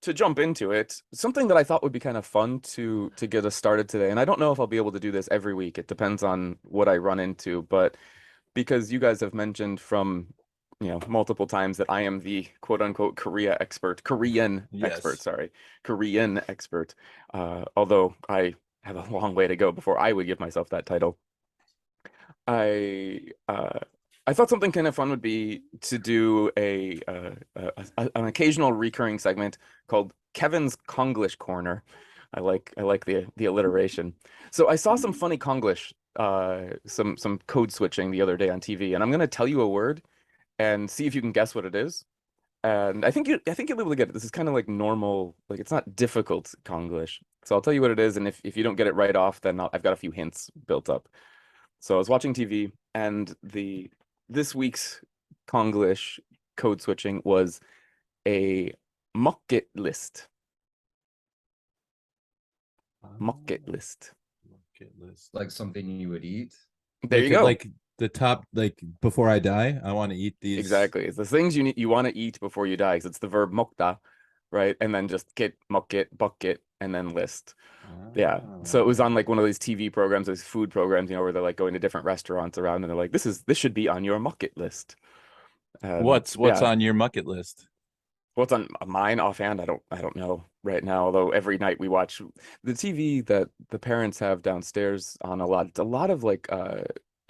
to jump into it, something that I thought would be kind of fun to get us started today, and I don't know if I'll be able to do this every week. It depends on what I run into, but because you guys have mentioned from, multiple times that I am the quote unquote Korean expert, Yes. sorry, Korean expert. Although I have a long way to go before I would give myself that title. I uh, I thought something kind of fun would be to do an occasional recurring segment called Kevin's Konglish Corner. I like the alliteration. So I saw some funny Konglish, some code switching the other day on TV, and I'm gonna tell you a word and see if you can guess what it is. And I think you'll be able to get it. This is kind of like normal, like it's not difficult Konglish. So I'll tell you what it is, and if you don't get it right off, then I've got a few hints built up. So I was watching TV, and the this week's Konglish code switching was a bucket list. Bucket Oh, list. bucket list. Like something you would eat. There you go. Like the top, like before I die, I want to eat these. Exactly. It's the things you want to eat before you die, because it's the verb 먹다, right? And then just get, bucket, bucket, and then list. Yeah. So it was on like one of these TV programs, those food programs, where they're like going to different restaurants around, and they're like, this should be on your bucket list. What's Yeah. on your bucket list? What's on mine offhand? I don't know right now. Although every night we watch the TV that the parents have downstairs on a lot of like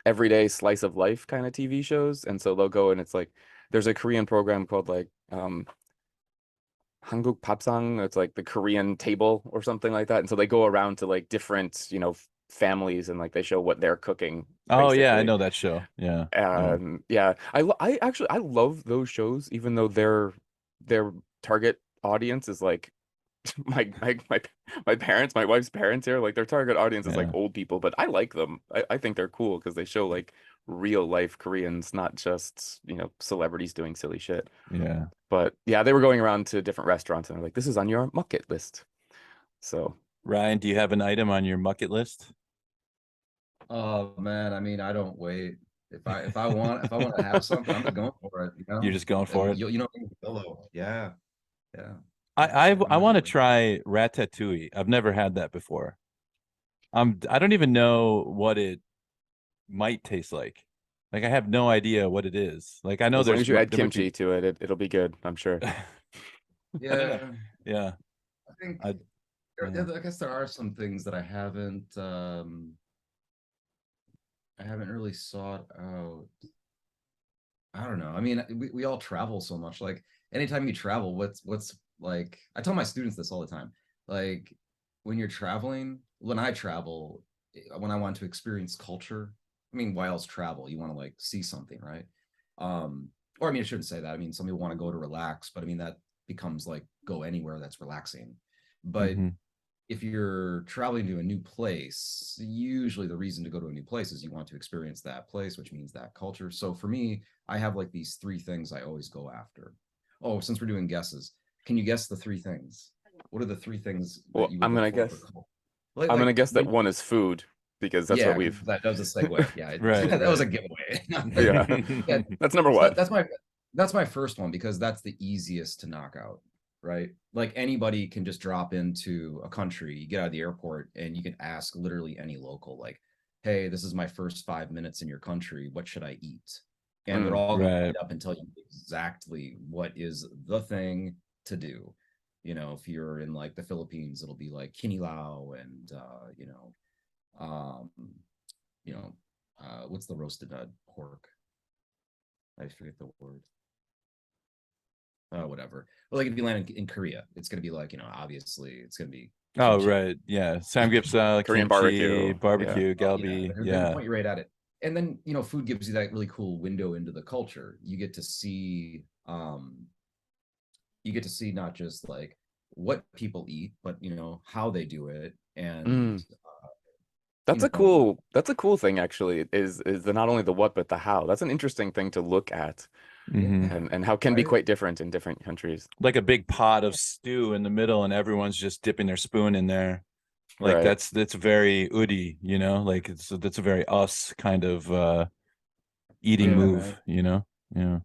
everyday slice of life kind of TV shows. And so they'll go and it's like there's a Korean program called like Hanguk Papsang. It's like the Korean table or something like that. And so they go around to like different, families and like they show what they're cooking Oh yeah, I basically. know that show. Yeah, yeah, Yeah, I actually I love those shows, even though their target audience is like my parents, my wife's parents here, like their target audience is like yeah, old people, but I like them. I think they're cool because they show like real life Koreans, not just, celebrities doing silly shit. yeah. But yeah, they were going around to different restaurants and they're like, this is on your bucket list. So Ryan, do you have an item on your bucket list? Oh man, I mean, I don't wait. If I want to have something, I'm just going for it, You're just going for it. Pillow. Yeah, yeah. I I'm not want gonna to wait. try ratatouille. I've never had that before. I don't even know what it might taste like. Like I have no idea what it is. Like I know as long as you add there might be. kimchi to it, it'll be good, I'm sure. I don't know. Yeah, Yeah. I think I yeah. I guess there are some things that I haven't really sought out. I don't know. I mean, we all travel so much. Like anytime you travel, what's like I tell my students this all the time. Like when you're traveling, when I travel, when I want to experience culture, I mean, why else travel? You want to like see something, right? Or I mean, I shouldn't say that. I mean, some people want to go to relax, but I mean that becomes like go anywhere that's relaxing. But Hmm. if you're traveling to a new place, usually the reason to go to a new place is you want to experience that place, which means that culture. So for me, I have like these three things I always go after. Oh, since we're doing guesses, can you guess the three things? What are the three things that Well, you would look for for culture? I'm gonna Like guess that when, one is food because that's what yeah, we've that was a segue. Yeah, Right, that was right. a giveaway. yeah. Yeah, That's number so one. that's my first one because that's the easiest to knock out, right? Like anybody can just drop into a country, you get out of the airport, and you can ask literally any local, like, "Hey, this is my first 5 minutes in your country. What should I eat?" And they're Mm. all going to Right. light up and tell you exactly what is the thing to do. If you're in like the Philippines, it'll be like kinilaw and um, you know, what's the roasted pork? I forget the word. Whatever. But like if you land in Korea, it's gonna be like, obviously it's gonna be Oh, kimchi. right. Yeah. Samgyeopsal, Korean kimchi, barbecue. Yeah. barbecue, Oh yeah, galbi. they're gonna Yeah. point you right at it. And then, food gives you that really cool window into the culture. You get to see not just like what people eat, but how they do it. And Mm. That's you a know, cool thing actually, is the not only the what but the how. That's an interesting thing to look at Hmm. yeah, and how can be right. quite different in different countries. Like a big pot of stew in the middle, and everyone's just dipping their spoon in there. Like Right. that's very Udi, like that's a very us kind of eating Yeah, move. Yeah.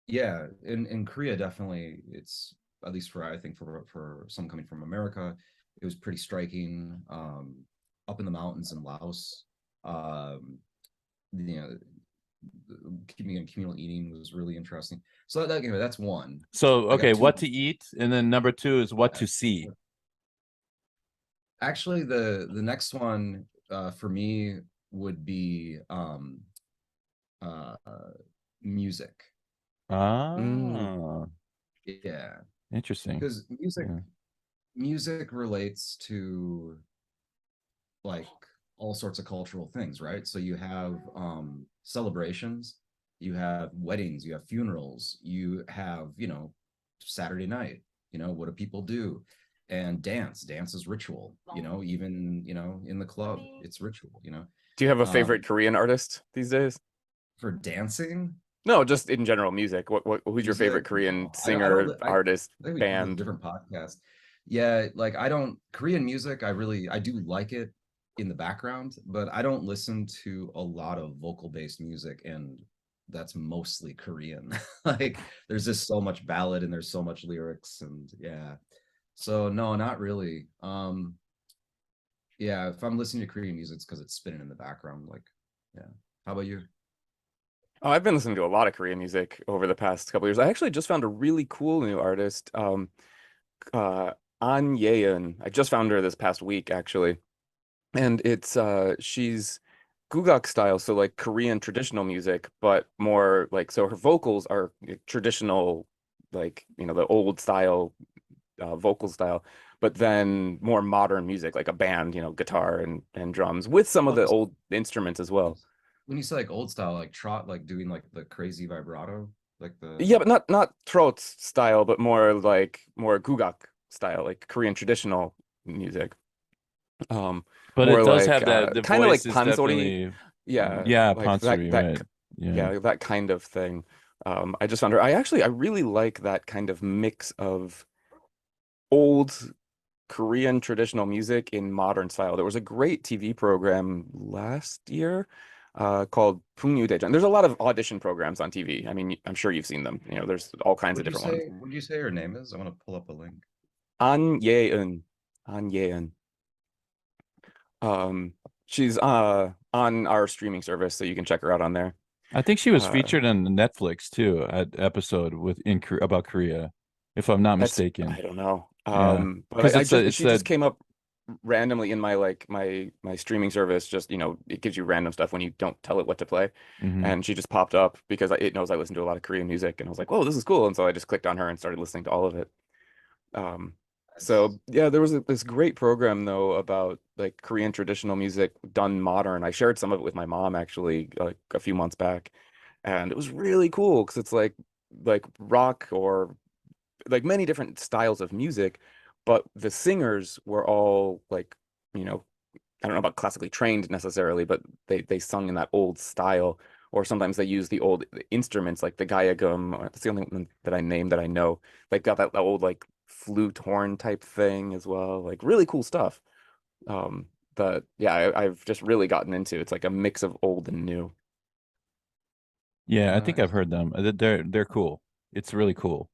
yeah. In Korea, definitely, it's at least for, I think for someone coming from America, it was pretty striking. Up in the mountains in Laos, you know, communal eating was really interesting. So that, anyway, that's one. So I got okay, two. what to eat, and then number two is what to see. Actually, the next one for me would be music. Ah, Yeah, interesting. because Yeah. music relates to like all sorts of cultural things, right? So you have celebrations, you have weddings, you have funerals, you have, you know, Saturday night, you know, what do people do? And dance is ritual, you know, even, you know, in the club, it's ritual, you know. Do you have a Um, favorite Korean artist these days? for dancing, No, just in general music. Who's your favorite music, Korean no, I singer, don't, artist, I think we did a band? different podcast. Yeah, like I don't Korean music, I do like it in the background, but I don't listen to a lot of vocal based music, and that's mostly Korean. Like there's just so much ballad and there's so much lyrics, and yeah. So no, not really. Yeah, if I'm listening to Korean music, it's because it's spinning in the background. Like, yeah. How about you? Oh, I've been listening to a lot of Korean music over the past couple years. I actually just found a really cool new artist, uh, An Yeon. I just found her this past week, actually, and it's she's gugak style, so like Korean traditional music, but more like so her vocals are traditional, like the old style vocal style, but then more modern music, like a band, guitar and drums with some of Oh, the old instruments as well. when you say like old style, like trot, like doing like the crazy vibrato, like the Yeah, but not trot style, but more gugak style, like Korean traditional music. Um, But it More does like have that, the kind of voice like is pansori, definitely, yeah, yeah, like pansori, right? Yeah. yeah, that kind of thing. I just found her. I really like that kind of mix of old Korean traditional music in modern style. There was a great TV program last year called Dejan. There's a lot of audition programs on TV. I mean, I'm sure you've seen them. There's all kinds of different ones. Would you say her name is? I want to pull up a link. An Yeun. An Yeun. Um, she's on our streaming service, so you can check her out on there. I think she was Uh, featured on Netflix too, at episode about Korea, if I'm not that's mistaken. I don't know. Yeah, But because I it's a just it's she a just came up randomly in my my streaming service. Just it gives you random stuff when you don't tell it what to play, mhm. and she just popped up because it knows I listen to a lot of Korean music, and I was like, "Whoa, this is cool!" And so I just clicked on her and started listening to all of it. Um, so That's yeah, there was this great program though about like Korean traditional music done modern. I shared some of it with my mom actually like a few months back, and it was really cool because it's like rock or like many different styles of music, but the singers were all like, you know, I don't know about classically trained necessarily, but they sung in that old style, or sometimes they use the old instruments like the gayagum. That's the only one that I named that I know. They've got that old like flute horn type thing as well, like really cool stuff. Um, that yeah, I've just really gotten into. It's like a mix of old and new. Yeah, I think I've nice. heard them. They're cool. It's really cool.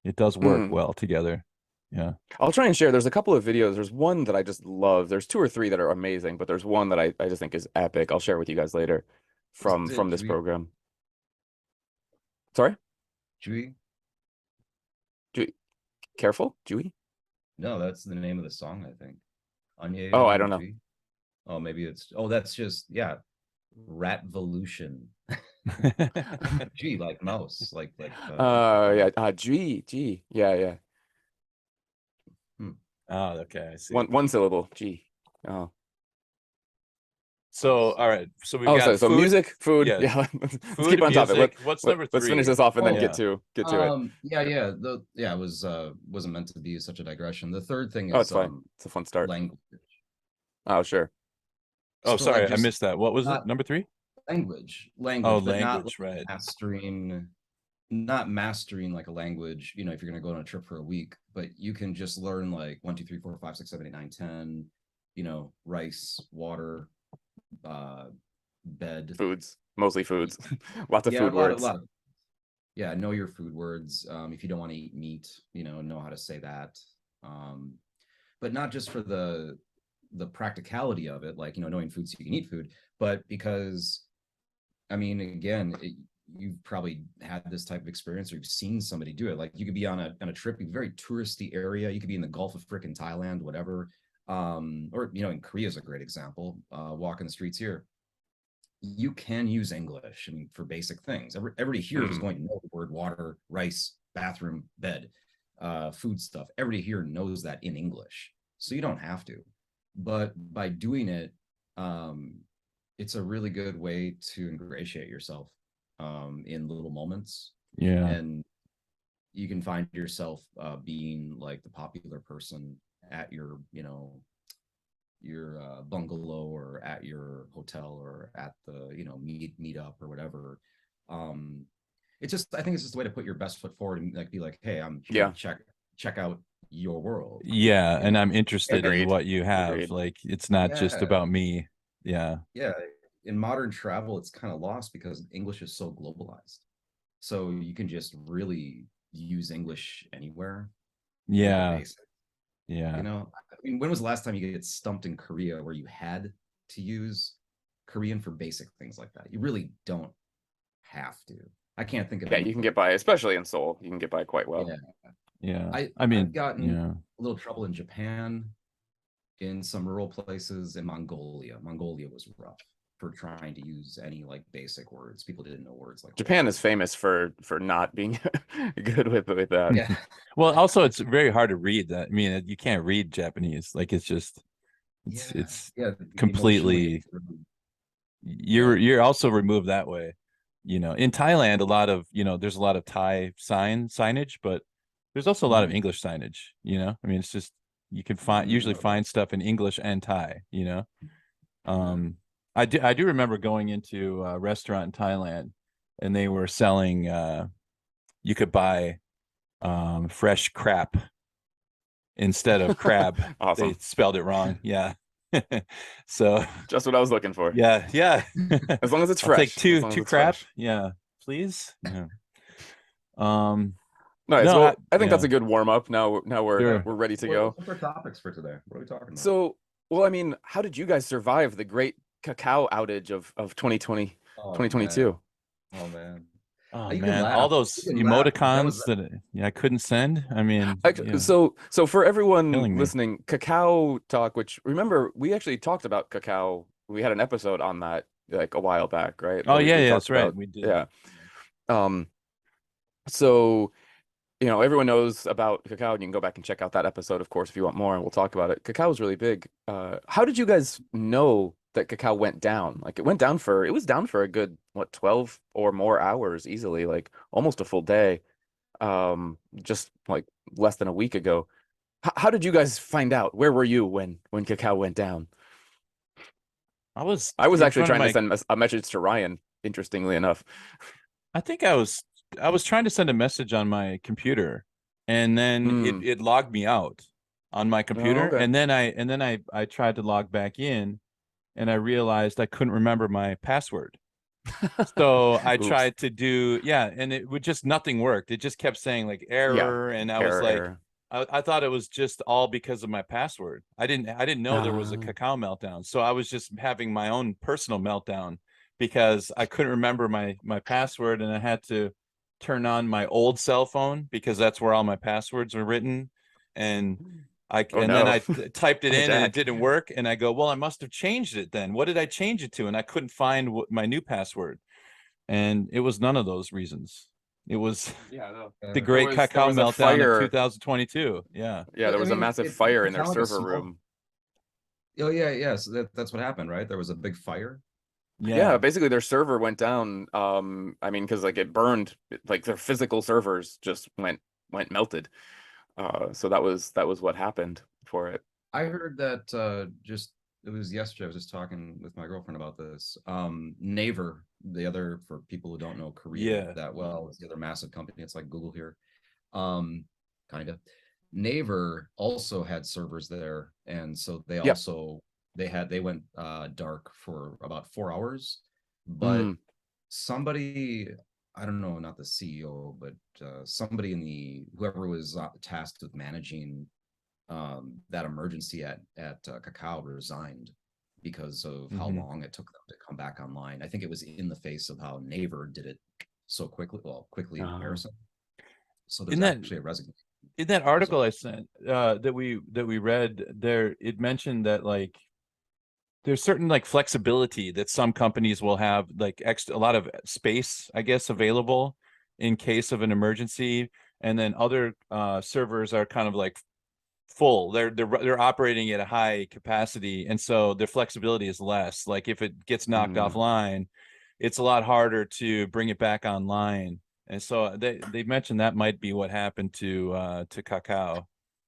It does work Mm. well together. Yeah. I'll try and share. There's a couple of videos. There's one that I just love. There's two or three that are amazing, but there's one that I just think is epic. I'll share with you guys later Is from it this Jui? program. Sorry? Jui? Ju Careful, Dewey? No, that's the name of the song, I think. Oh, I Anye don't know. Jui. Oh, maybe it's. Oh, that's just yeah. Ratvolution. G like mouse, Yeah, G. Yeah, yeah. hmm. Oh, okay, I see. One syllable, G. Oh. So, all right. So we've Oh, got so food. music, food. Yeah, Yeah, let's keep food, on topic. music. What's number Let's finish three? this off and then Oh, get Yeah. to it. Yeah, it was wasn't meant to be such a digression. The third thing Oh, is it's fine. It's a fun start. language. Oh, sure. Oh, So like sorry, I just missed that. What was it? not Number three? Oh, language, but not like language, right. mastering like a language, you know, if you're gonna go on a trip for a week, but you can just learn like 1, 2, 3, 4, 5, 6, 7, 8, 9, 10, you know, rice, water, bed. Foods, mostly foods. Lots of Yeah, food words. a yeah, know your food words. If you don't want to eat meat, know how to say that. But not just for the practicality of it, like, knowing food so you can eat food, but because, I mean, again, you've probably had this type of experience, or you've seen somebody do it. Like, you could be on a trip, a very touristy area. You could be in the Gulf of frickin' Thailand, whatever. Or in Korea is a great example. Walking the streets here, you can use English, I mean, for basic things. Everybody here is going to know the word water, rice, bathroom, bed, food stuff. Everybody here knows that in English, so you don't have to. But by doing it, it's a really good way to ingratiate yourself in little moments. Yeah. And you can find yourself being like the popular person at your bungalow, or at your hotel, or at the meet up or whatever. It's just, I think it's just a way to put your best foot forward and like be like, hey, I'm here to check out your world. Yeah, and I'm interested in Agreed. what you have. Agreed. Like, it's not just about me. Yeah. In modern travel, it's kind of lost because English is so globalized, so you can just really use English anywhere. Yeah. I mean, when was the last time you get stumped in Korea where you had to use Korean for basic things like that? You really don't have to. I can't think of. Yeah, you can get by, especially in Seoul. You can get by quite well. Yeah. I mean, I've gotten a little trouble in Japan, in some rural places, in Mongolia. Mongolia was rough for trying to use any like basic words. People didn't know words like Japan is famous for not being good with that. Yeah. Well, also it's very hard to read that. I mean, you can't read Japanese. Like, it's just it's completely, you're also removed that way. In Thailand, a lot of, there's a lot of Thai signage, but there's also a lot of English signage, I mean, it's just, you can usually find stuff in English and Thai, I do remember going into a restaurant in Thailand, and they were selling, you could buy fresh crap instead of crab. Awesome. They spelled it wrong. Yeah. So just what I was looking for. Yeah. As long as it's I'll fresh. take two crap. Fresh. Yeah, please. Yeah. Nice. No, well, I think that's a good warm up. Now we're ready to go. What's our topics for today? What are we talking about? So, well, I mean, how did you guys survive the great Kakao outage of 2020, 2022? Oh man. Oh man, all those emoticons that I couldn't send. I mean, so for everyone listening, Kakao Talk, which, remember, we actually talked about Kakao. We had an episode on that like a while back, right? Oh yeah, that's right. We did. Yeah. So, everyone knows about Kakao, and you can go back and check out that episode, of course, if you want more, and we'll talk about it. Kakao is really big. How did you guys know that Kakao went down? Like, it was down for a good, 12 or more hours easily, like almost a full day, just like less than a week ago. How did you guys find out? Where were you when Kakao went down? I was actually trying to send a message to Ryan, interestingly enough. I think I was trying to send a message on my computer, and then it logged me out on my computer. Oh, okay. And then I tried to log back in, and I realized I couldn't remember my password. So I tried to do, and it would just, nothing worked. It just kept saying like error. And I was like, I thought it was just all because of my password. I didn't know there was a Kakao meltdown. So I was just having my own personal meltdown because I couldn't remember my password, and I had to turn on my old cell phone because that's where all my passwords are written. And then I typed it in and it didn't work. And I go, well, I must have changed it then. What did I change it to? And I couldn't find my new password. And it was none of those reasons. It was the great Kakao meltdown of 2022. Yeah. Yeah, there was a massive fire in their server room. Oh yeah. So that's what happened, right? There was a big fire. Yeah, basically their server went down. I mean, because like it burned, like their physical servers just went melted. So that was what happened for it. I heard that it was yesterday. I was just talking with my girlfriend about this. Naver, the other, for people who don't know Korea that well, is the other massive company. It's like Google here. Kind of. Naver also had servers there, and so they also they went dark for about 4 hours. But somebody I don't know, not the CEO, but somebody in whoever was tasked with managing that emergency at Kakao resigned because of how long it took them to come back online. I think it was in the face of how Naver did it so quickly, quickly in comparison. So there's actually a resignation. In that article I sent that we read there, it mentioned that like there's certain like flexibility that some companies will have, like a lot of space, I guess, available in case of an emergency, and then other servers are kind of like full. They're operating at a high capacity, and so their flexibility is less. Like if it gets knocked offline, it's a lot harder to bring it back online. And so they mentioned that might be what happened to Kakao.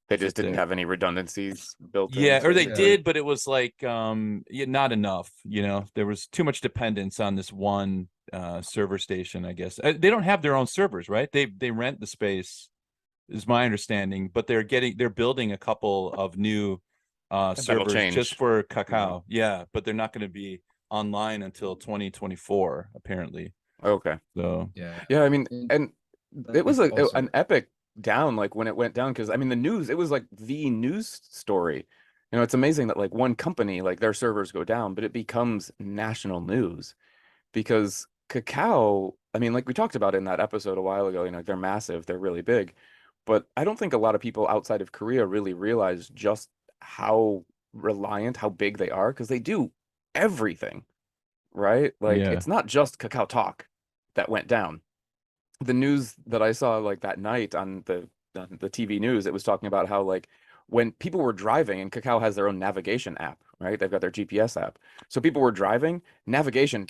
They just didn't have any redundancies built in. Yeah, or they did, but it was like not enough. You know, there was too much dependence on this one server station, I guess. They don't have their own servers, right? They rent the space, is my understanding, but they're building a couple of new servers just for Kakao. Yeah, but they're not going to be online until 2024 apparently. Okay. So yeah, I mean, and it was an epic down, like when it went down, because I mean the news, it was like the news story. You know, it's amazing that like one company, like their servers go down, but it becomes national news because Kakao, I mean, like we talked about in that episode a while ago, you know, they're massive, they're really big, but I don't think a lot of people outside of Korea really realize just how reliant, how big they are, because they do everything, right? Like it's not just Kakao Talk that went down. The news that I saw like that night on the TV news, it was talking about how like when people were driving, and Kakao has their own navigation app, right? They've got their GPS app. So people were driving, navigation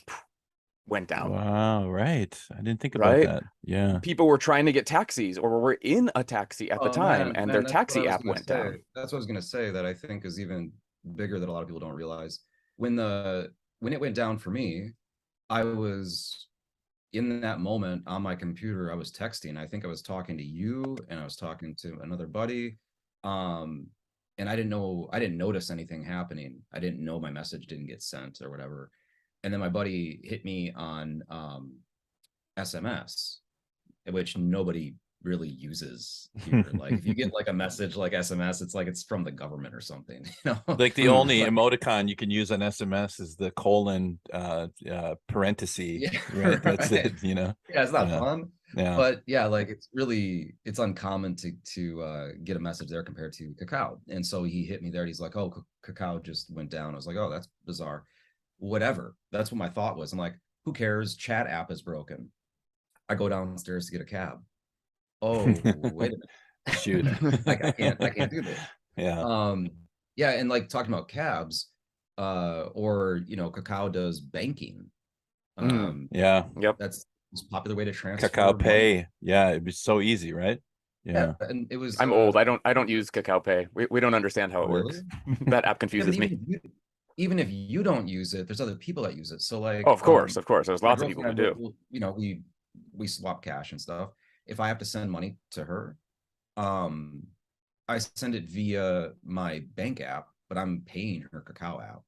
went down. Wow, right. I didn't think about that. Yeah. People were trying to get taxis or were in a taxi at the time, and their taxi app went down. That's what I was gonna say, that I think is even bigger that a lot of people don't realize. When it went down for me, I was in that moment on my computer, I was texting. I think I was talking to you and I was talking to another buddy. And I didn't notice anything happening. I didn't know my message didn't get sent or whatever. And then my buddy hit me on SMS, which nobody really uses here. Like if you get like a message like SMS, it's like it's from the government or something, you know. Like the only emoticon you can use on SMS is the colon parenthesis, right? That's it, you know. Yeah, it's not fun. Yeah, but yeah, like it's uncommon to get a message there compared to Kakao. And so he hit me there and he's like, oh, Kakao just went down. I was like, oh, that's bizarre. Whatever. That's what my thought was. I'm like, who cares? Chat app is broken. I go downstairs to get a cab. Oh, wait a minute. Shoot. Like I can't do this. Yeah. Yeah, and like talking about cabs, or you know, Kakao does banking. Yeah. Yep. That's a popular way to transfer Kakao Pay. money. Yeah, it'd be so easy, right? Yeah. And it was I'm old. I don't use Kakao Pay. We don't understand how it works. That app confuses me. Even if you don't use it, there's other people that use it. So like, of course, there's lots of people who do. You know, we swap cash and stuff. If I have to send money to her, I send it via my bank app, but I'm paying her Kakao app.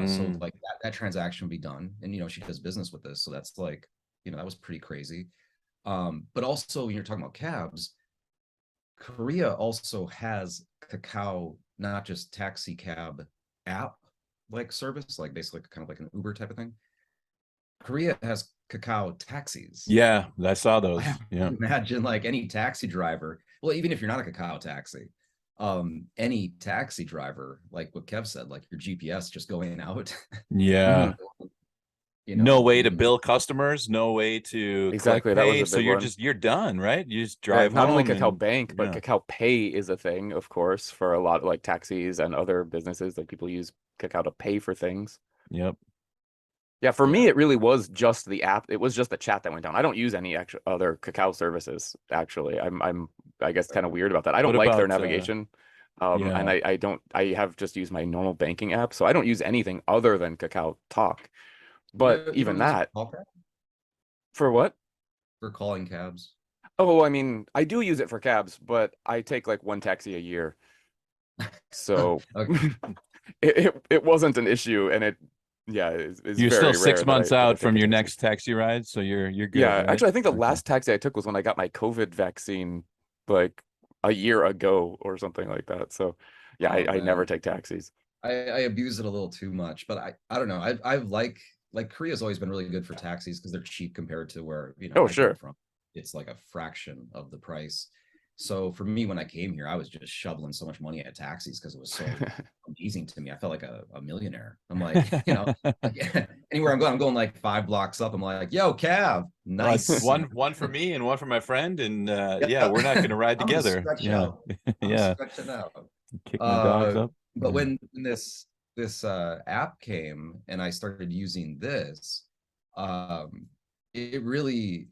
So like that transaction will be done, and you know she does business with this, so that's like, you know, that was pretty crazy. But also when you're talking about cabs, Korea also has Kakao, not just taxi cab app like service, like basically kind of like an Uber type of thing. Korea has Kakao taxis. Yeah, I saw those. Yeah. Imagine like any taxi driver. Well, even if you're not a Kakao taxi, any taxi driver, like what Kev said, like your GPS just going out. Yeah. You know, no way to bill customers, no way to exactly that was a big so you're done, right? You just drive not only home Kakao Bank, but Kakao Pay is a thing, of course, for a lot of like taxis and other businesses. Like people use Kakao to pay for things. Yep. Yeah, for me, it really was just the app. It was just the chat that went down. I don't use any actual other Kakao services. Actually, I guess kind of weird about that. I don't like their navigation, and I have just used my normal banking app, so I don't use anything other than Kakao Talk. But even that, for what? For calling cabs. Oh, I mean, I do use it for cabs, but I take like one taxi a year, so it wasn't an issue, and it yeah, is You're still very six rare that months I out take from a your taxi. next taxi ride, so you're good, Yeah, right? actually, I think the Okay. last taxi I took was when I got my COVID vaccine, like a year ago or something like that. So, yeah, Oh I never man, take taxis. I abuse it a little too much, but I don't know. I've like Korea's always been really good for taxis because they're cheap compared to where, Oh, I come sure. from. It's like a fraction of the price. So for me, when I came here, I was just shoveling so much money at taxis because it was so amazing to me. I felt like a millionaire. I'm like, like anywhere I'm going like 5 blocks up. I'm like, yo, cab, nice. One for me and one for my friend, and yeah, Yeah, we're not going to ride I'm gonna together. stretch Yeah, out. I'm yeah. stretching out. Kick my dogs Uh, up. but Yeah. when this app came and I started using this, um, it really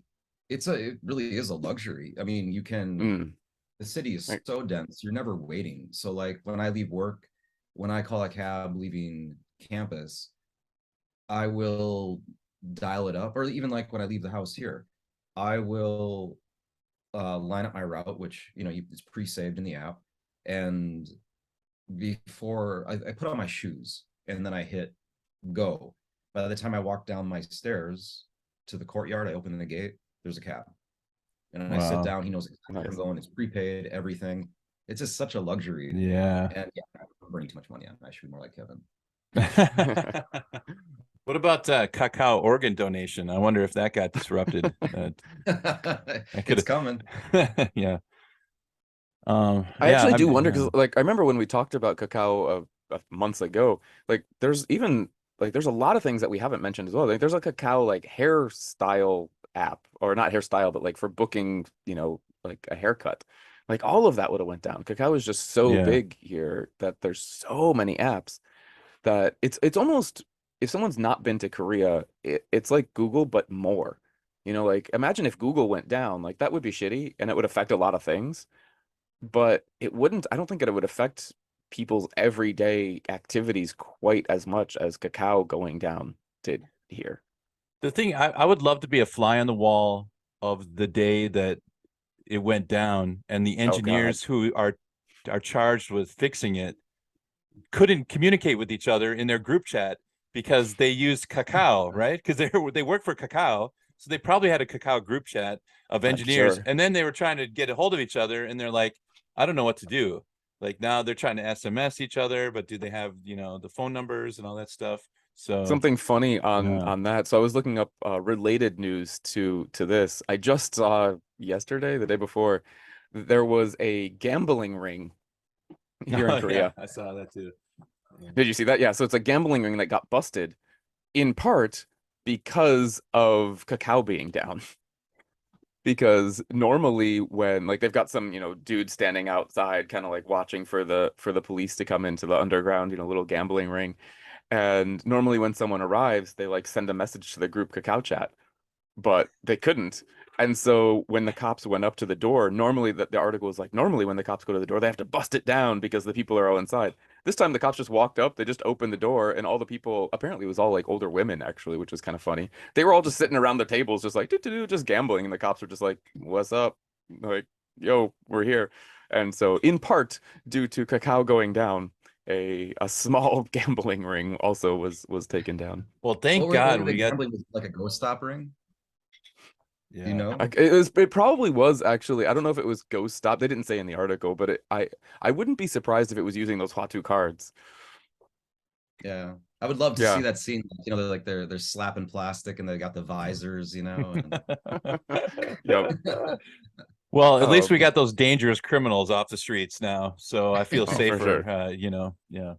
it really is a luxury. I mean, you can Mm. the city is Like, so dense, you're never waiting. So like when I leave work, when I call a cab leaving campus, I will dial it up, or even like when I leave the house here, I will line up my route, which it's pre-saved in the app, and before I put on my shoes and then I hit go. By the time I walk down my stairs to the courtyard, I open the gate, there's a cab. And then I sit Wow. down, he knows exactly where I'm nice. going, it's prepaid, everything. It's just such a luxury. Yeah. And yeah, I'm burning too much money on it. I should be more like Kevin. What about Kakao organ donation? I wonder if that got disrupted. I It's could coming. have, yeah. I Yeah, actually I do mean, wonder because, like, I remember when we talked about cacao months ago. Like, there's even like there's a lot of things that we haven't mentioned as well. Like, there's a cacao like hairstyle app, or not hairstyle, but like for booking, like a haircut. Like all of that would have went down. Cacao is just so yeah. big here that there's so many apps that it's almost, if someone's not been to Korea, it's like Google but more. Like imagine if Google went down, like that would be shitty and it would affect a lot of things, but it wouldn't, I don't think it would affect people's everyday activities quite as much as cacao going down did here. The thing, I would love to be a fly on the wall of the day that it went down, and the Oh God. engineers who are charged with fixing it couldn't communicate with each other in their group chat because they used Kakao, right? Because they work for Kakao, so they probably had a Kakao group chat of I'm engineers, sure. and then they were trying to get a hold of each other, and they're like, I don't know what to do. Like now they're trying to SMS each other, but do they have the phone numbers and all that stuff? So Something funny on yeah, on that. So I was looking up related news to this. I just saw yesterday, the day before, there was a gambling ring here in oh yeah, Korea. I saw that too. Yeah. Did you see that? Yeah, so it's a gambling ring that got busted in part because of cacao being down. Because normally when like they've got some, dude standing outside kind of like watching for the police to come into the underground, little gambling ring. And normally when someone arrives, they like send a message to the group cacao chat, but they couldn't. And so when the cops went up to the door, normally the article was like, normally when the cops go to the door, they have to bust it down because the people are all inside. This time the cops just walked up, they just opened the door, and all the people, apparently it was all like older women actually, which was kind of funny. They were all just sitting around the tables, just like do just gambling, and the cops were just like, "What's up?" Like, "Yo, we're here." And so in part due to cacao going down, a small gambling ring also was taken down. Well, What thank what God were they we got gambling with, like a ghost stop ring? Do you yeah. know? It probably was actually. I don't know if it was Ghost Stop. They didn't say in the article, but I wouldn't be surprised if it was using those Hatu cards. Yeah. I would love to see Yeah. that scene. They're slapping plastic and they got the visors, and Yep. Well, at least we Um, got those dangerous criminals off the streets now, so I feel oh, for safer. sure. Yeah.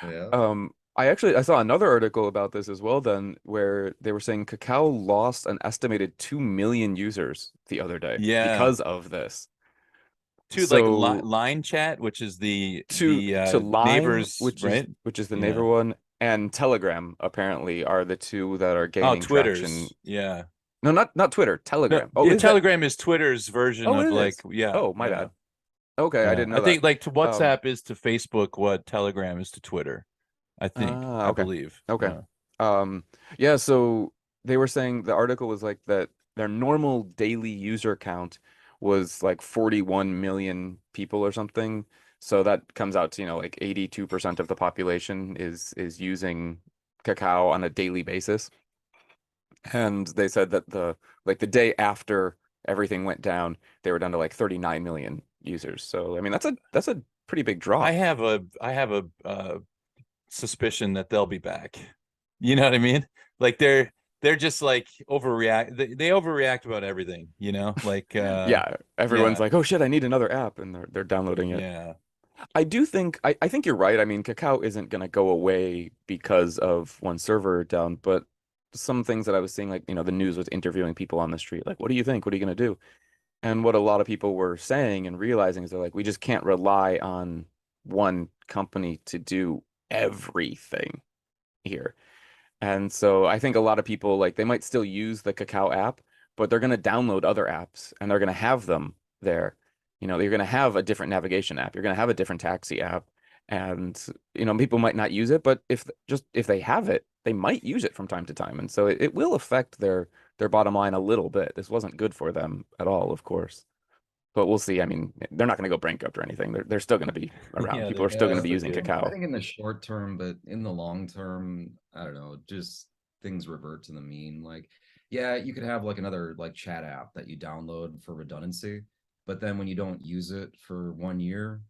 yeah. I saw another article about this as well then, where they were saying Kakao lost an estimated 2 million users the other day Yeah. because of this. To like So line chat, which is the to Line, neighbors, which right? is the Yeah. neighbor one, and Telegram apparently are the two that are Oh, gaining traction. Twitter's. Yeah. No, not Twitter, No, Telegram. Oh, yeah, is that? Telegram is Twitter's version Oh, of it like, is. yeah, Oh, my yeah, bad. Okay, I yeah. didn't I know that. think like to Um, WhatsApp is to Facebook what Telegram is to Twitter. I okay. believe. Okay. Yeah. Um, yeah, so they were saying the article was like that their normal daily user count was like 41 million people or something. So that comes out to, like 82% of the population is using cacao on a daily basis. And they said that the day after everything went down, they were down to like 39 million users. So I mean that's a pretty big drop. I have a suspicion that they'll be back. You know what I mean? Like they're just like overreact. They overreact about everything, you know? Like Yeah, everyone's yeah, like, "Oh shit, I need another app," and they're downloading it. yeah. I think you're right. I mean, Kakao isn't going to go away because of one server down, but some things that I was seeing, like, the news was interviewing people on the street, like, what do you think? What are you going to do? And what a lot of people were saying and realizing is they're like, we just can't rely on one company to do everything here. And so I think a lot of people like they might still use the Kakao app, but they're going to download other apps and they're going to have them there. You're going to have a different navigation app. You're going to have a different taxi app. And people might not use it, but if they have it, they might use it from time to time. And so it will affect their bottom line a little bit. This wasn't good for them at all, of course. But we'll see. I mean, they're not going to go bankrupt or anything. They're still going to be around. Yeah, People are still going to be using I Kakao. think in the short term, but in the long term, I don't know, just things revert to the mean. Like, yeah, you could have like another like chat app that you download for redundancy, but then when you don't use it for 1 year,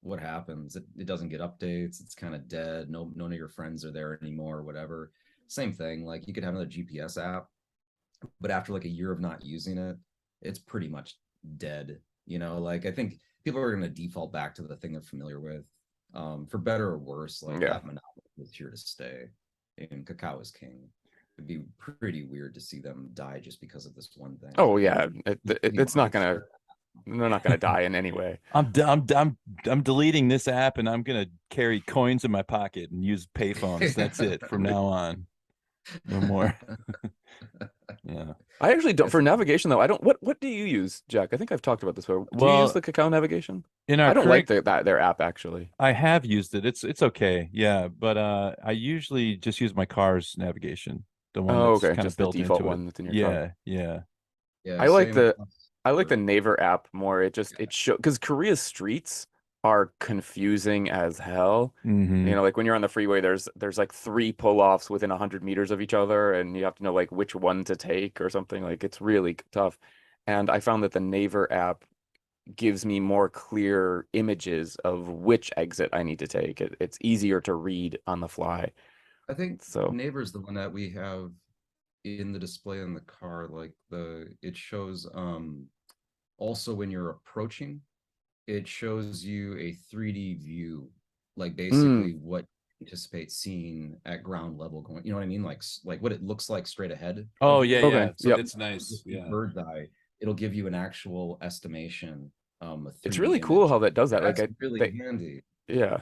what happens? It doesn't get updates. It's kind of dead. None of your friends are there anymore, whatever. Same thing. Like you could have another GPS app, but after like a year of not using it, it's pretty much dead. Like I think people are going to default back to the thing they're familiar with, for better or worse. Like Yeah. that monopoly is here to stay, and Kakao is king. It'd be pretty weird to see them die just because of this one thing. Oh yeah, it's not gonna. They're not gonna die in any way. I'm deleting this app and I'm gonna carry coins in my pocket and use payphones. That's it from now on. No more. Yeah. I actually don't for navigation though. I don't. What do you use, Jack? I think I've talked about this before. Do you use Well, the Kakao navigation? in our I don't like current, their app actually. I have used it. It's okay. Yeah, but I usually just use my car's navigation, the one Oh, that's okay, kind of just the built default into it. one that's in your car. Yeah, yeah. Yeah, I like same. the I like the Naver app more. It show because Korea's streets are confusing as hell. Hmm. Like when you're on the freeway, there's like three pull-offs within 100 meters of each other, and you have to know like which one to take or something. Like it's really tough. And I found that the Naver app gives me more clear images of which exit I need to take. It's easier to read on the fly. I think So, Neighbor's the one that we have in the display in the car. Like it shows also when you're approaching, it shows you a 3D view, like mm, basically what you anticipate seeing at ground level going. You know what I mean? Like what it looks like straight ahead Oh of yeah, you. okay, yeah. So yep. it's nice. Just the Yeah. bird's eye, it'll give you an actual estimation, a It's 3D really cool image. how that does that. Like That's really they, handy. yeah,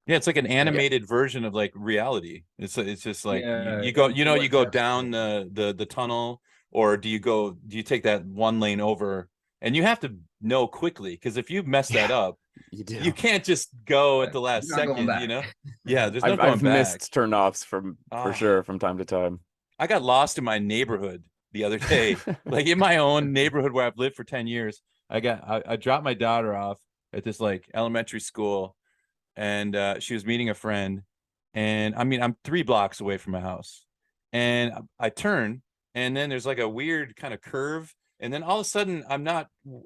Yeah, it's like an Like, yeah, animated version of like reality. It's just like yeah, you go, you what go type of down the tunnel, or do you take that one lane over? And you have to know quickly because if you mess that yeah, up, you you do. can't just go at the last you're not going second, you back. know? Yeah, there's no I've going back. missed turnoffs from for Ah, sure from time to time. I got lost in my neighborhood the other day, like in my own neighborhood where I've lived for 10 years. I dropped my daughter off at this like elementary school, and she was meeting a friend, and I mean I'm 3 blocks away from my house, and I turn, and then there's like a weird kind of curve, and then all of a sudden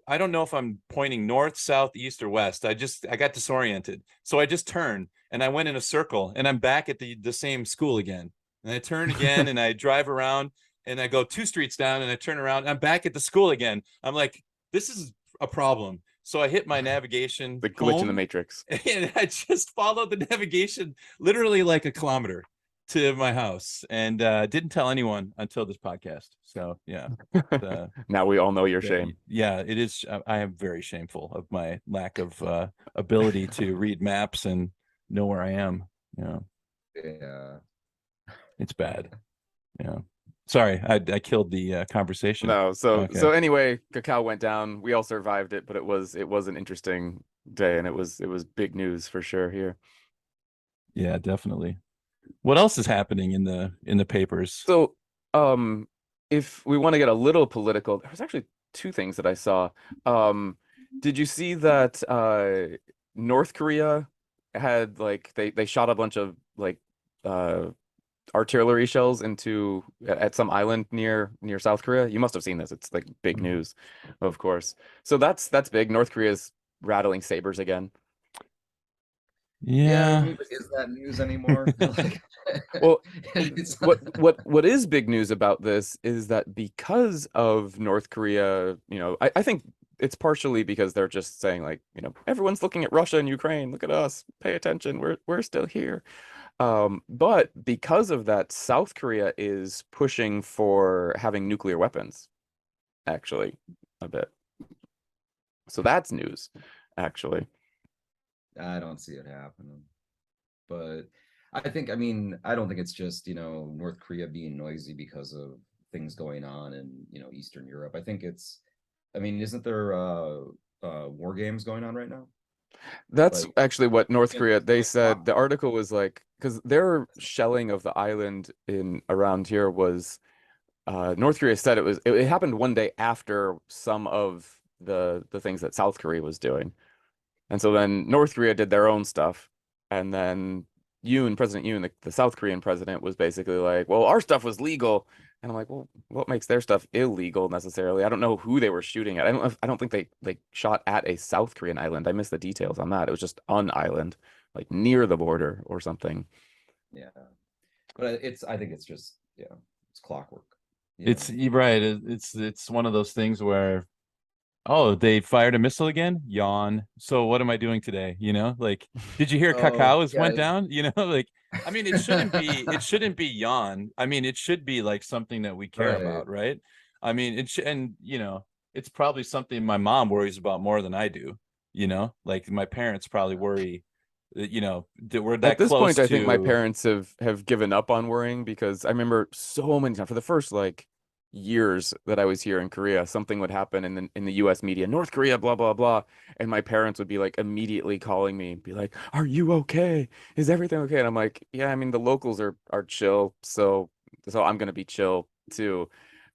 I don't know if I'm pointing north, south, east, or west. I got disoriented, so I just turned and I went in a circle, and I'm back at the same school again, and I turn again and I drive around, and I go 2 streets down, and I turn around, and I'm back at the school again. I'm like, this is a problem. So I hit my navigation The glitch in the home, matrix. and I just followed the navigation literally like a kilometer to my house, and didn't tell anyone until this podcast. So yeah, Now we all know your shame. yeah, it is. I am very shameful of my lack of ability to read maps and know where I am. Yeah, Yeah. it's bad. Yeah, sorry, I killed the conversation. No, so Okay. anyway, Kakao went down. We all survived it, but it was an interesting day, and it was big news for sure here. Yeah, definitely. What else is happening in the papers? So, if we want to get a little political, there was actually two things that I saw. Um, did you see that North Korea had like they shot a bunch of like uh artillery shells into at some island near South Korea. You must have seen this. It's like big Mhm. news, of course. So that's big. North Korea's rattling sabers again. Yeah, I Yeah. mean, but is that news anymore? Like, Well, it's not. what is big news about this is that because of North Korea, I think it's partially because they're just saying like, everyone's looking at Russia and Ukraine. Look at us. Pay attention. We're still here. But because of that, South Korea is pushing for having nuclear weapons, actually, a bit. So that's news, actually. I don't see it happening. But I mean, I don't think it's just, North Korea being noisy because of things going on in, Eastern Europe. I mean, isn't there war games going on right now? That's Like, actually what North Korea, they like said the article was like, because their shelling of the island in around here was North Korea said it happened one day after some of the things that South Korea was doing. And so then North Korea did their own stuff. And then President Yoon, the South Korean president, was basically like, well, our stuff was legal. And I'm like, well, what makes their stuff illegal necessarily? I don't know who they were shooting at. I don't think they shot at a South Korean island. I missed the details on that. It was just an island, like near the border or something. yeah, but I think it's just, it's clockwork. You're right. It's one of those things where, oh, they fired a missile again? Yawn. So what am I doing today? Like, did you hear Oh, Kakao yeah. went down? Like, I mean, it shouldn't be yawn. I mean, it should be like something that we care Right. about, right? I mean, and it's probably something my mom worries about more than I do. Like my parents probably worry that, that we're At that this point, close I think my to. parents have given up on worrying because I remember so many times for the first like years that I was here in Korea, something would happen in the US media, North Korea, blah blah blah, and my parents would be like immediately calling me, be like, "Are you okay? Is everything okay?" And I'm like, "Yeah, I mean the locals are chill, so I'm gonna be chill too."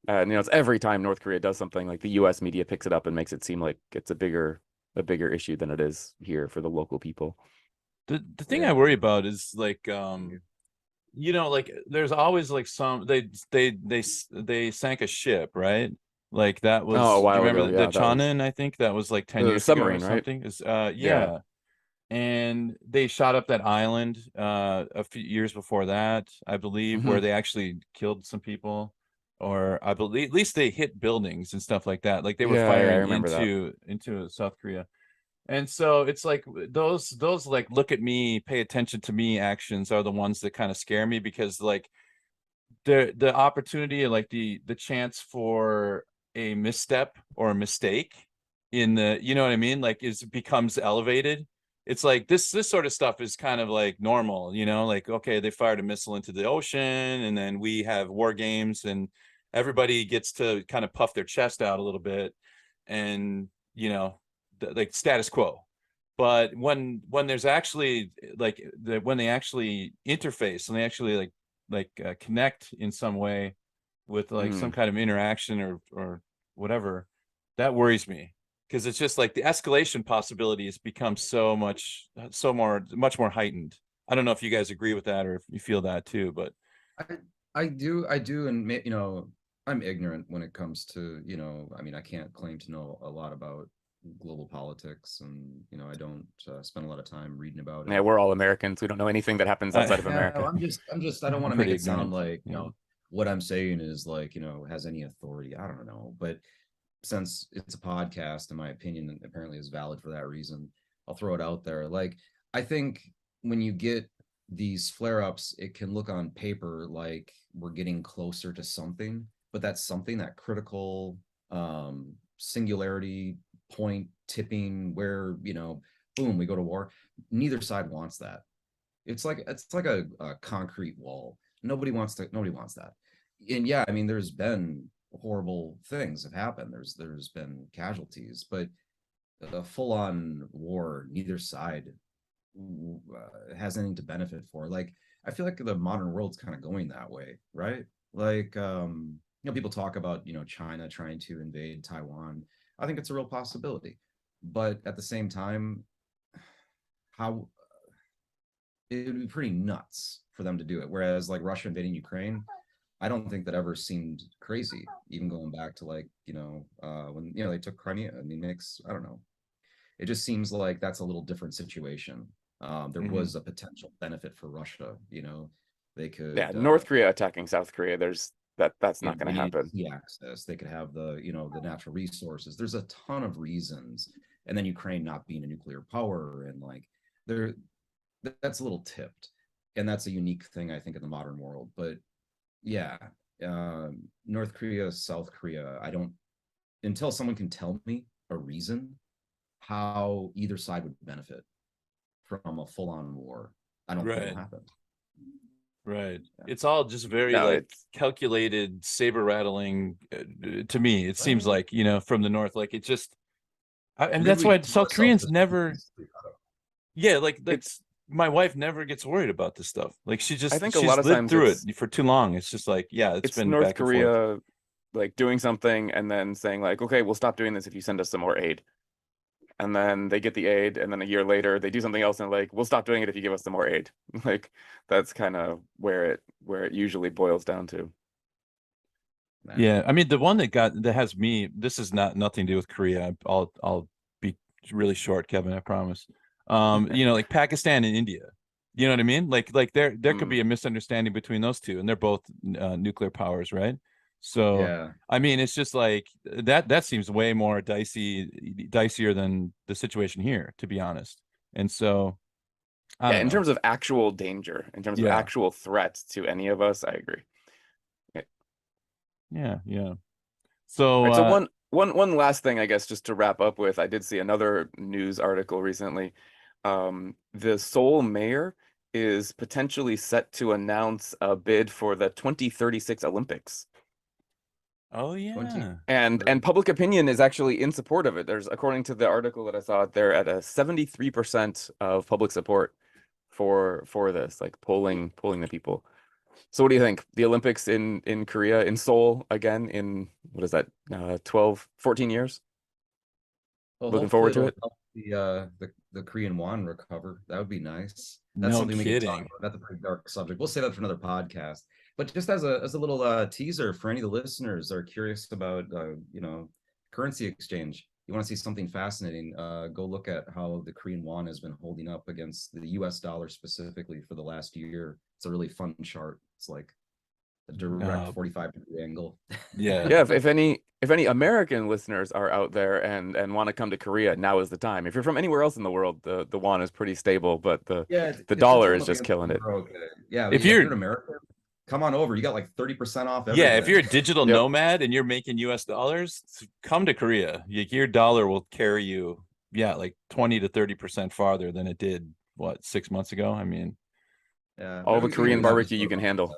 And it's every time North Korea does something, like the US media picks it up and makes it seem like it's a bigger issue than it is here for the local people. The thing I Yeah. worry about is like like there's always like they sank a ship, right? Like that Oh, a was, do you while ago, remember the yeah, that was Chanin? I think that was like 10 the years ago or submarine, right? something. Is Yeah. yeah. And they shot up that island a few years before that, I believe, Hmm. where they actually killed some people, or I believe at least they hit buildings and stuff like that. Like they were Yeah, I firing remember that. into South Korea. And so it's like those like look at me, pay attention to me actions are the ones that kind of scare me, because like the opportunity, like the chance for a misstep or a mistake in the, you know what I mean, like is becomes elevated. It's like this sort of stuff is kind of like normal, like, okay, they fired a missile into the ocean and then we have war games and everybody gets to kind of puff their chest out a little bit, and like status quo. But when there's actually like when they actually interface and they actually connect in some way with like some Mm. kind of interaction or whatever, that worries me, because it's just like the escalation possibilities become much more heightened. I don't know if you guys agree with that or if you feel that too, but I I do, and I'm ignorant when it comes to, I mean, I can't claim to know a lot about global politics, and I don't spend a lot of time reading about Yeah, it. we're all Americans. We don't know anything that happens outside of Yeah, America. I don't want I'm to make pretty it sound ignorant. like, Yeah. what I'm saying is like, has any authority. I don't know, but since it's a podcast and my opinion apparently is valid for that reason, I'll throw it out there. Like, I think when you get these flare-ups, it can look on paper like we're getting closer to something, but that's something, that critical singularity point tipping where, boom, we go to war. Neither side wants that. It's like a concrete wall. Nobody wants that. And yeah, I mean, there's been horrible things have happened. There's been casualties, but a full-on war, neither side has anything to benefit for. Like, I feel like the modern world's kind of going that way, right? Like, people talk about, China trying to invade Taiwan. I think it's a real possibility, but at the same time, how it would be pretty nuts for them to do it. Whereas like Russia invading Ukraine, I don't think that ever seemed crazy, even going back to like, when, they took Crimea. I mean, I don't know. It just seems like that's a little different situation. There was a potential benefit for Russia, they could, Yeah, North Korea attacking South Korea, that's not going to happen. The access, they could have the natural resources. There's a ton of reasons. And then Ukraine not being a nuclear power, and like that's a little tipped. And that's a unique thing, I think, in the modern world. But yeah, North Korea, South Korea, I don't, until someone can tell me a reason how either side would benefit from a full-on war, I don't think it'll happen. Right. Yeah. It's all just very calculated, saber rattling to me. It seems like, from the North, like it just, and that's why South Koreans never, like that's, my wife never gets worried about this stuff. Like she's a lot of lived times through it for too long. It's just like, it's been North back Korea like doing something and then saying like, okay, we'll stop doing this if you send us some more aid. And then they get the aid, and then a year later they do something else and like, we'll stop doing it if you give us some more aid. Like that's kind of where it usually boils down to. Yeah, I mean the one that has me, this is nothing to do with Korea. I'll be really short, Kevin, I promise. Like Pakistan and India. You know what I mean? Like there could be a misunderstanding between those two, and they're both nuclear powers, right? So yeah. I mean, it's just like that seems way more dicier than the situation here, to be honest. And so in terms of actual danger, in terms of actual threats to any of us, I agree. Yeah. So so one last thing, I guess, just to wrap up with, I did see another news article recently. The Seoul mayor is potentially set to announce a bid for the 2036 Olympics. Oh yeah. And public opinion is actually in support of it. There's, according to the article that I saw, they're at a 73% of public support for this, like polling the people. So what do you think? The Olympics in Korea, in Seoul again, in what is that, 12, 14 years? Well, looking forward to it. Help the Korean won recover. That would be nice. That's something we can talk about. That's a pretty dark subject. We'll say that for another podcast. But just as a little teaser for any of the listeners that are curious about currency exchange, you want to see something fascinating, go look at how the Korean won has been holding up against the US dollar specifically for the last year. It's a really fun chart. It's like a direct 45-degree angle. Yeah. If any American listeners are out there and want to come to Korea, now is the time. If you're from anywhere else in the world, the won is pretty stable, but the dollar is just killing it. Okay. Yeah, if you're in America, come on over. You got like 30% off everything. Yeah, if you're a digital nomad and you're making US dollars, come to Korea. Your dollar will carry you, like 20 to 30% farther than it did, 6 months ago? I mean, all the Korean barbecue you can handle.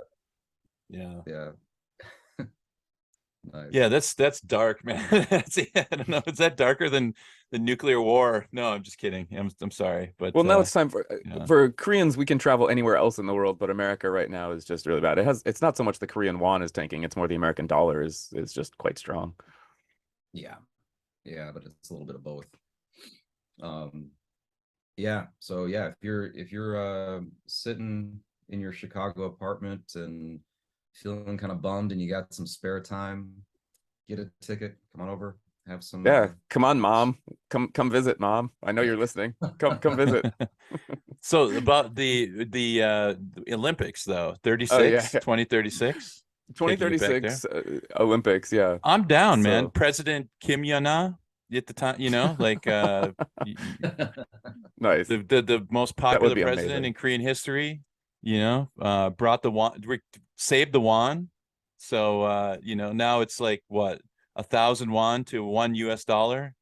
Yeah. Nice. Yeah, that's dark, man. I don't know. Is that darker than the nuclear war? No, I'm just kidding. I'm sorry, but now it's time for Koreans. We can travel anywhere else in the world, but America right now is just really bad. It's not so much the Korean won is tanking; it's more the American dollar is just quite strong. Yeah, but it's a little bit of both. So if you're sitting in your Chicago apartment and feeling kind of bummed and you got some spare time, get a ticket, come on over, have some come on, Mom, come visit, Mom. I know you're listening. Come visit. So about the Olympics though, 2036 Olympics. I'm down, man. President Kim Jong-un at the time, like nice, the most popular president in Korean history, brought the won, saved the won. So now it's like what, 1,000 won to $1,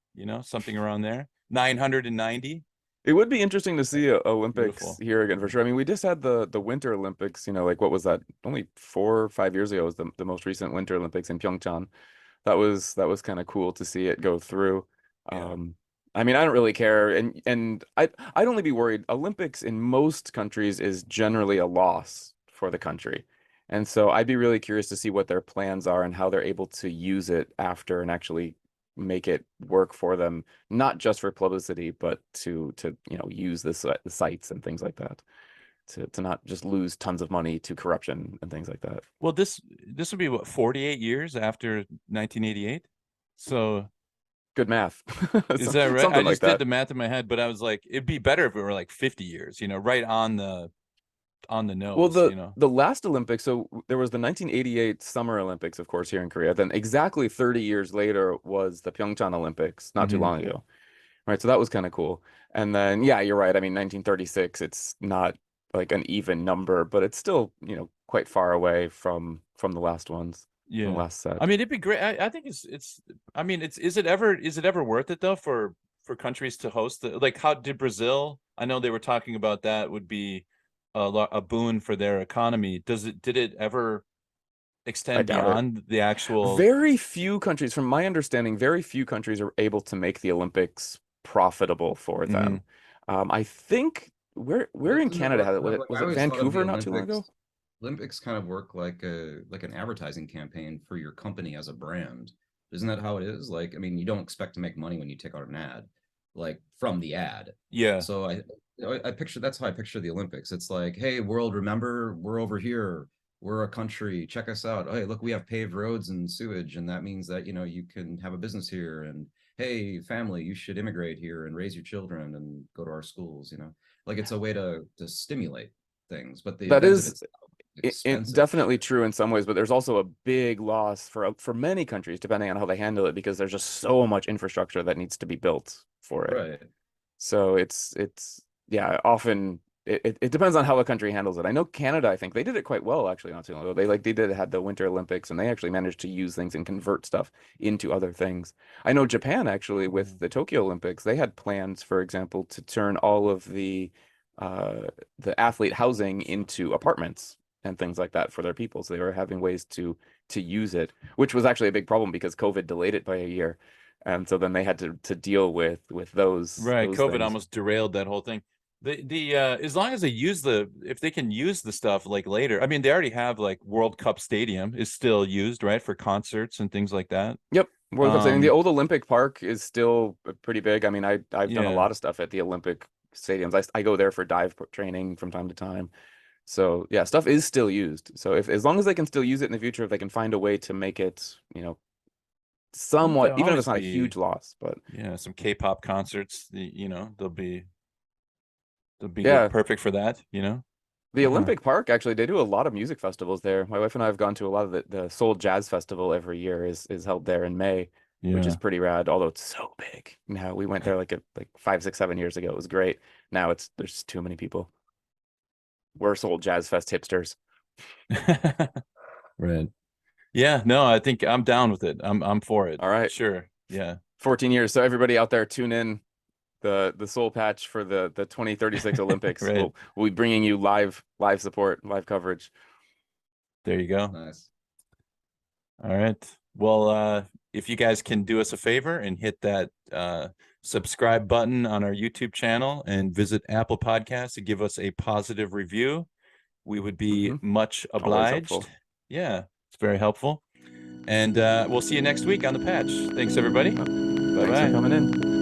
something around there, 990. It would be interesting to see Olympics here again for sure. I mean, we just had the Winter Olympics, like what was that? Only 4 or 5 years ago was the most recent Winter Olympics in Pyeongchang. That was kind of cool to see it go through. I mean, I don't really care, and I'd only be worried. Olympics in most countries is generally a loss for the country. And so I'd be really curious to see what their plans are and how they're able to use it after and actually make it work for them, not just for publicity, but to use the sites and things like that. to not just lose tons of money to corruption and things like that. Well, this would be what, 48 years after 1988. So Good math. is that right? Something I like just did that. the math in my head, but I was like, it'd be better if it were like 50 years, right on the nose, Well, the last Olympics, so there was the 1988 Summer Olympics, of course, here in Korea. Then exactly 30 years later was the Pyeongchang Olympics, not too Mhm. long ago. Right, so that was kind of cool. And then, yeah, you're right. I mean, 1936, it's not like an even number, but it's still, quite far away from the last ones, from the Yeah. last set. I mean, it'd be great. I think I mean, is it ever worth it though for countries to host like how did Brazil? I know they were talking about that would be a boon for their economy. Did it ever I extend doubt it. beyond the actual? Very few countries, from my understanding, very few countries are able to make the Olympics profitable for them. I think where in Doesn't it Canada work had it? kind of Was I it always thought of the Vancouver not too long ago? Olympics kind of work like an advertising campaign for your company as a brand. Isn't that how it is? Like, I mean, you don't expect to make money when you take out an ad, like from the ad. Yeah. So I picture that's how I picture the Olympics. It's like, hey, world, remember, we're over here. We're a country. Check us out. Hey, look, we have paved roads and sewage, and that means that you can have a business here. And hey, family, you should immigrate here and raise your children and go to our schools. Like it's a way to stimulate things. But the That event of is itself is expensive. definitely true in some ways, but there's also a big loss for many countries, depending on how they handle it, because there's just so much infrastructure that needs to be built for it. Right. So it's yeah, often it depends on how a country handles it. I know Canada, I think they did it quite well actually not too long ago. They had the Winter Olympics and they actually managed to use things and convert stuff into other things. I know Japan actually with the Tokyo Olympics, they had plans, for example, to turn all of the athlete housing into apartments and things like that for their people. So they were having ways to use it, which was actually a big problem because COVID delayed it by a year. And so then they had to deal with those Right. those COVID things. almost derailed that whole thing. As long as they if they can use the stuff like later, I mean, they already have like World Cup Stadium is still used, right, for concerts and things like that. Yep. World Cup Stadium. The old Olympic Park is still pretty big. I mean, I've done a lot of stuff at the Olympic stadiums. I go there for dive training from time to time. So yeah, stuff is still used. So as long as they can still use it in the future, if they can find a way to make it, somewhat, even if it's not a huge loss, but yeah, some K-pop concerts, they'll be yeah, perfect for that, The Olympic Park, actually, they do a lot of music festivals there. My wife and I have gone to a lot of the Seoul Jazz Festival every year is held there in May, which is pretty rad, although it's so big. Now we went there like 5, 6, 7 years ago. It was great. Now there's too many people. We're Seoul Jazz Fest hipsters. Right. Yeah, no, I think I'm down with it. I'm for it. All right. Sure. Yeah. 14 years. So everybody out there, tune in the Seoul Patch for the 2036 Olympics. Right. We'll be bringing you live support, live coverage. There you go. Nice. All right. Well, if you guys can do us a favor and hit that subscribe button on our YouTube channel and visit Apple Podcasts and give us a positive review, we would be much obliged. Yeah, it's very helpful. And we'll see you next week on the Patch. Thanks, everybody. Bye-bye. Thanks for coming in.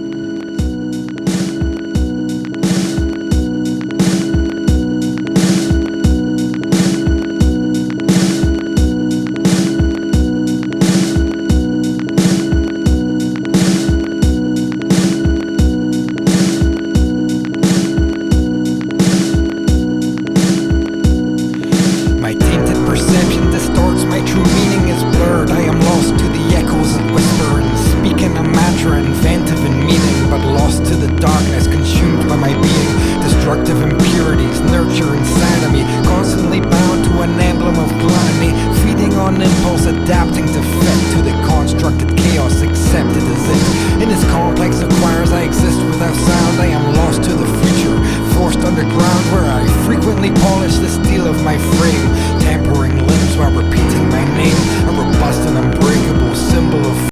My tainted perception distorts, my true meaning is blurred. I am lost to the echoes that whisper and speak in a mantra inventive in meaning, but lost to the darkness, consumed by my being. Destructive impurities nurture inside of me, constantly bound to an emblem of gluttony, feeding on impulse, adapting to fit to the constructed chaos accepted as it. In this complex of choirs I exist without sound. I am lost to the future, forced underground, where I frequently polish the steel of my frame, tempering limbs while repeating my name, a robust and unbreakable symbol of